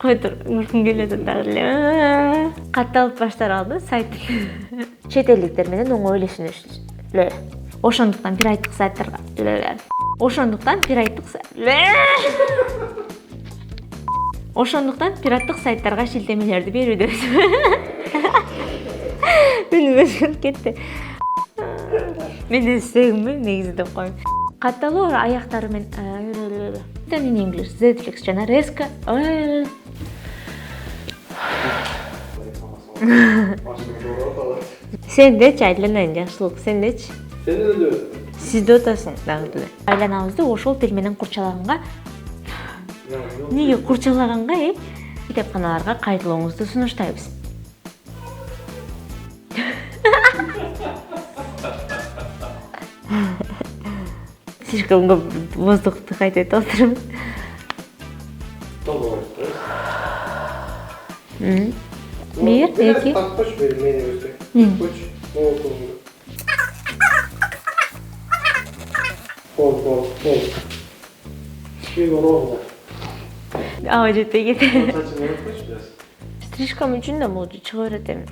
Кой тур, уркун келет дагы эле. Катталып баштар алды сайт. Чет элдиктер менен оңой эле. Ошондуктан бир айттык сайттарга. Ошондуктан пираттык сайттарга шилтемелерди берүүдөбүз. Мени өшүрүп кетти. Мен эсегимби негизи деп коем. Катталуу аяктары менен in English, Zflex жана резко. Сендечи айланайын жакшылык, сендечи. Сен эле. Сиз да отасың дагы деле. Айланабызды ошол тил менен курчалаганга. Неге курчалаганга, китепканаларга кайтылууңузду сунуштайбыз. Слишком көп воздухту кайтып отурмун. Бир, эки. Такпоч бери мени өзү. Такпоч. Пол. Ровно. Ава жетпей кетти. Сачын өткөч biraz. Стрижкам үчүн да могу чыга берет эми.